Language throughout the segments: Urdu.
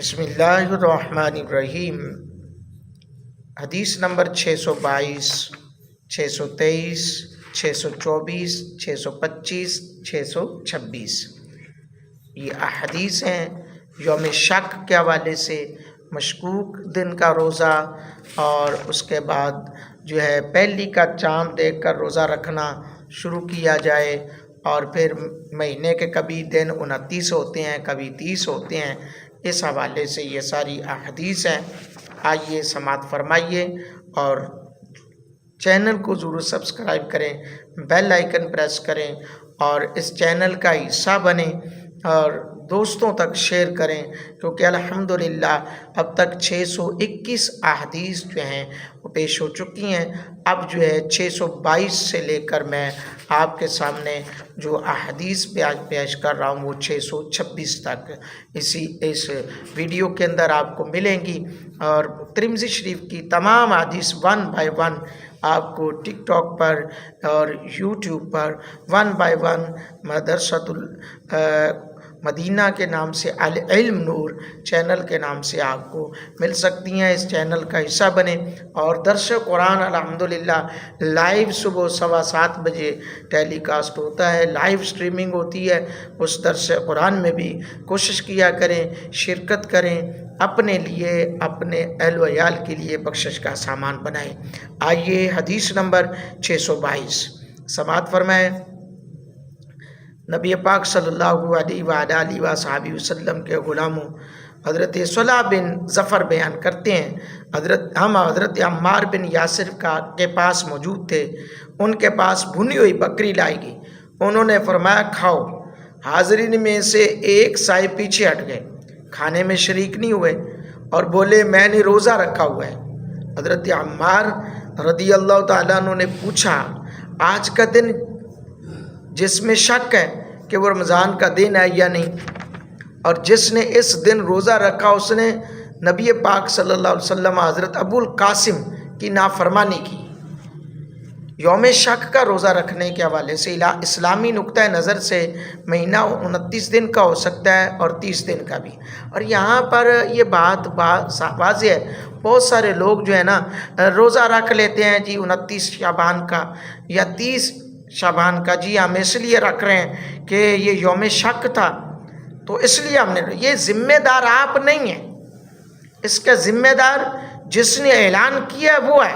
بسم اللہ الرحمن الرحیم۔ حدیث نمبر 622، 623، 624، 625، 626۔ یہ احادیث ہیں یوم شک کے حوالے سے، مشکوک دن کا روزہ اور اس کے بعد جو ہے پہلی کا چاند دیکھ کر روزہ رکھنا شروع کیا جائے، اور پھر مہینے کے کبھی دن 29 ہوتے ہیں، کبھی 30 ہوتے ہیں۔ اس حوالے سے یہ ساری احادیث ہیں۔ آئیے سماعت فرمائیے اور چینل کو ضرور سبسکرائب کریں، بیل آئیکن پریس کریں اور اس چینل کا حصہ بنیں اور دوستوں تک شیئر کریں، کیونکہ الحمدللہ اب تک 621 احادیث جو ہیں وہ پیش ہو چکی ہیں۔ اب جو ہے 622 سے لے کر میں آپ کے سامنے جو احادیث پیش کر رہا ہوں وہ 626 تک اس ویڈیو کے اندر آپ کو ملیں گی، اور ترمذی شریف کی تمام احادیث 1 بائی 1 آپ کو ٹک ٹاک پر اور یوٹیوب پر 1 بائی 1 مدرسۃ مدینہ کے نام سے، العلم نور چینل کے نام سے آپ کو مل سکتی ہیں۔ اس چینل کا حصہ بنیں اور درس قرآن الحمدللہ لائیو صبح 7:15 بجے ٹیلی کاسٹ ہوتا ہے، لائیو سٹریمنگ ہوتی ہے۔ اس درس قرآن میں بھی کوشش کیا کریں، شرکت کریں، اپنے لیے، اپنے اہل و عیال کے لیے بخشش کا سامان بنائیں۔ آئیے حدیث نمبر 622 سماعت فرمائیں۔ نبی پاک صلی اللہ علیہ وآلہ وصحبہ وسلم کے غلاموں حضرت صلح بن ظفر بیان کرتے ہیں، حضرت عمار بن یاسر کے پاس موجود تھے۔ ان کے پاس بھنی ہوئی بکری لائی گئی۔ انہوں نے فرمایا کھاؤ۔ حاضرین میں سے ایک صاحب پیچھے ہٹ گئے، کھانے میں شریک نہیں ہوئے اور بولے میں نے روزہ رکھا ہوا ہے۔ حضرت عمار رضی اللہ تعالیٰ عنہ نے پوچھا آج کا دن جس میں شک ہے کہ وہ رمضان کا دن ہے یا نہیں، اور جس نے اس دن روزہ رکھا اس نے نبی پاک صلی اللہ علیہ وسلم حضرت ابو القاسم کی نافرمانی کی۔ یوم شک کا روزہ رکھنے کے حوالے سے اسلامی نقطہ نظر سے مہینہ 29 دن کا ہو سکتا ہے اور 30 دن کا بھی، اور یہاں پر یہ بات واضح ہے۔ بہت سارے لوگ جو ہے نا روزہ رکھ لیتے ہیں جی 29 شعبان کا یا 30 شعبان کا، جی ہم اس لیے رکھ رہے ہیں کہ یہ یوم شک تھا تو اس لیے ہم نے، یہ ذمہ دار آپ نہیں ہیں، اس کا ذمہ دار جس نے اعلان کیا وہ ہے۔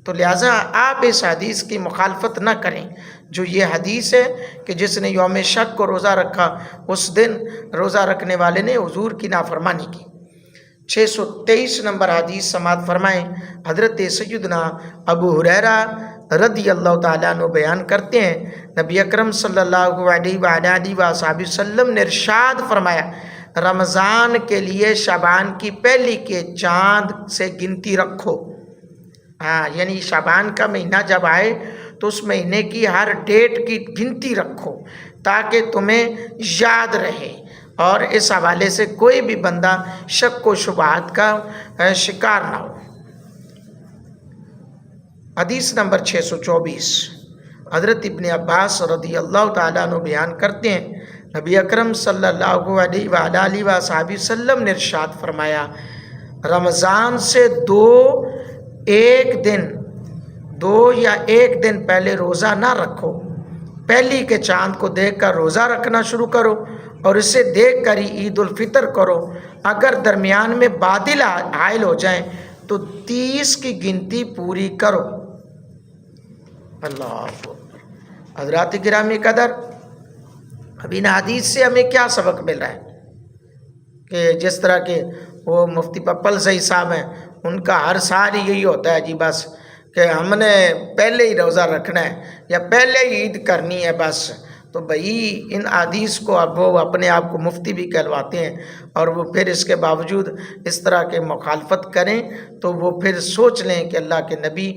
تو لہٰذا آپ اس حدیث کی مخالفت نہ کریں۔ جو یہ حدیث ہے کہ جس نے یوم شک کو روزہ رکھا اس دن روزہ رکھنے والے نے حضور کی نافرمانی کی۔ 623 نمبر حدیث سماعت فرمائیں۔ حضرت سیدنا ابو ہریرہ رضی اللہ تعالیٰ عنہ بیان کرتے ہیں، نبی اکرم صلی اللہ علیہ وآلہ وسلم نے ارشاد فرمایا رمضان کے لیے شعبان کی پہلی کے چاند سے گنتی رکھو۔ یعنی شعبان کا مہینہ جب آئے تو اس مہینے کی ہر ڈیٹ کی گنتی رکھو تاکہ تمہیں یاد رہے، اور اس حوالے سے کوئی بھی بندہ شک و شبہات کا شکار نہ ہو۔ حدیث نمبر 624 حضرت ابن عباس رضی اللہ تعالیٰ عنہ بیان کرتے ہیں، نبی اکرم صلی اللہ علیہ وآلہ وسلم نے ارشاد فرمایا رمضان سے دو یا ایک دن پہلے روزہ نہ رکھو، پہلی کے چاند کو دیکھ کر روزہ رکھنا شروع کرو اور اسے دیکھ کر ہی عید الفطر کرو۔ اگر درمیان میں بادل حائل ہو جائیں تو 30 کی گنتی پوری کرو۔ اللہ اکبر۔ حضرات گرامی قدر، اب ان حدیث سے ہمیں کیا سبق مل رہا ہے کہ جس طرح کے وہ مفتی پپل صحیح صاحب ہیں، ان کا ہر سال یہی ہوتا ہے جی بس کہ ہم نے پہلے ہی روزہ رکھنا ہے یا پہلے ہی عید کرنی ہے بس۔ تو بھئی ان حدیث کو اب وہ اپنے آپ کو مفتی بھی کہلواتے ہیں، اور وہ پھر اس کے باوجود اس طرح کے مخالفت کریں تو وہ پھر سوچ لیں کہ اللہ کے نبی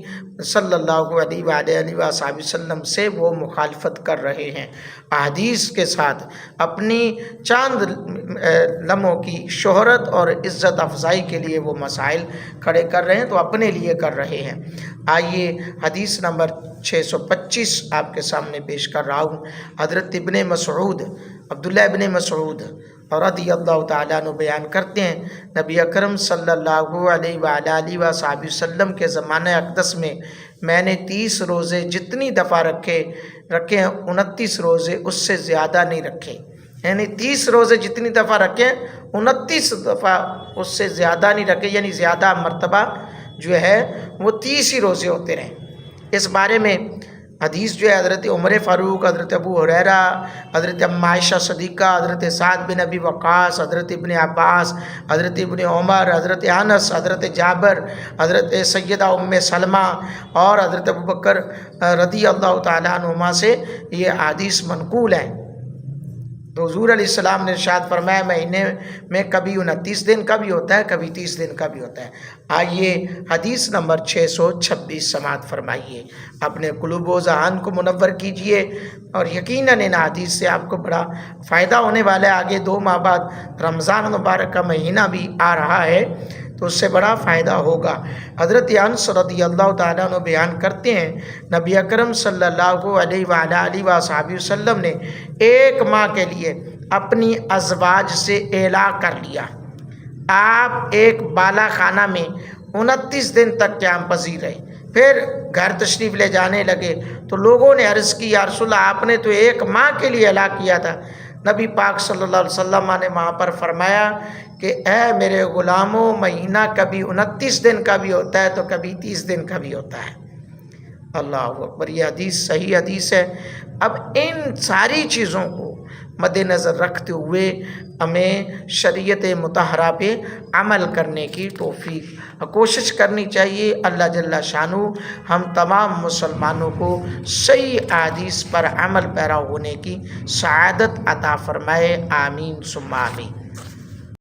صلی اللہ علیہ وآلہ وسلم سے وہ مخالفت کر رہے ہیں۔ احادیث کے ساتھ اپنی چاند لمحوں کی شہرت اور عزت افزائی کے لیے وہ مسائل کھڑے کر رہے ہیں تو اپنے لیے کر رہے ہیں۔ آئیے حدیث نمبر 625 آپ کے سامنے پیش کر رہا ہوں۔ حضرت ابن مسعود عبداللہ ابن مسعود رضی اللہ تعالیٰ عنہ بیان کرتے ہیں نبی اکرم صلی اللہ علیہ وآلہ وصحبہ وسلم کے زمانہ اقدس میں نے 30 روزے جتنی دفعہ رکھے ہیں 29 روزے اس سے زیادہ نہیں رکھے، یعنی 30 روزے جتنی دفعہ رکھے 29 دفعہ اس سے زیادہ نہیں رکھے، یعنی زیادہ مرتبہ جو ہے وہ 30 ہی روزے ہوتے رہے۔ اس بارے میں حدیث جو ہے حضرت عمر فاروق، حضرت ابو ہریرہ، حضرت ام عائشہ صدیقہ، حضرت سعد بن ابی وقاص، حضرت ابن عباس، حضرت ابن عمر، حضرت انس، حضرت جابر، حضرت سیدہ ام سلمہ اور حضرت ابوبکر رضی اللہ تعالیٰ عنہما سے یہ حدیث منقول ہیں۔ تو حضور علیہ السلام نے ارشاد فرمایا مہینے میں کبھی 29 دن کا بھی ہوتا ہے، کبھی 30 دن کا بھی ہوتا ہے۔ آئیے حدیث نمبر 626 سماعت فرمائیے، اپنے قلوب و ذہان کو منور کیجئے، اور یقیناً ان حدیث سے آپ کو بڑا فائدہ ہونے والا ہے۔ آگے 2 ماہ بعد رمضان مبارک کا مہینہ بھی آ رہا ہے تو اس سے بڑا فائدہ ہوگا۔ حضرت انس رضی اللہ تعالیٰ عنہ بیان کرتے ہیں نبی اکرم صلی اللہ علیہ وآلہ وصحبہ وسلم نے 1 ماہ کے لیے اپنی ازواج سے اعلاء کر لیا۔ آپ ایک بالا خانہ میں 29 دن تک قیام پذیر رہے، پھر گھر تشریف لے جانے لگے تو لوگوں نے عرض کی یا رسول اللہ آپ نے تو 1 ماہ کے لیے اعلاء کیا تھا۔ نبی پاک صلی اللہ علیہ وسلم نے وہاں پر فرمایا کہ اے میرے غلاموں، مہینہ کبھی 29 دن کا بھی ہوتا ہے تو کبھی 30 دن کا بھی ہوتا ہے۔ اللہ اکبر، یہ حدیث صحیح حدیث ہے۔ اب ان ساری چیزوں کو مد نظر رکھتے ہوئے ہمیں شریعت مطہرہ پہ عمل کرنے کی توفیق کوشش کرنی چاہیے۔ اللہ جل شانہ ہم تمام مسلمانوں کو صحیح احادیث پر عمل پیرا ہونے کی سعادت عطا فرمائے، آمین ثم آمین۔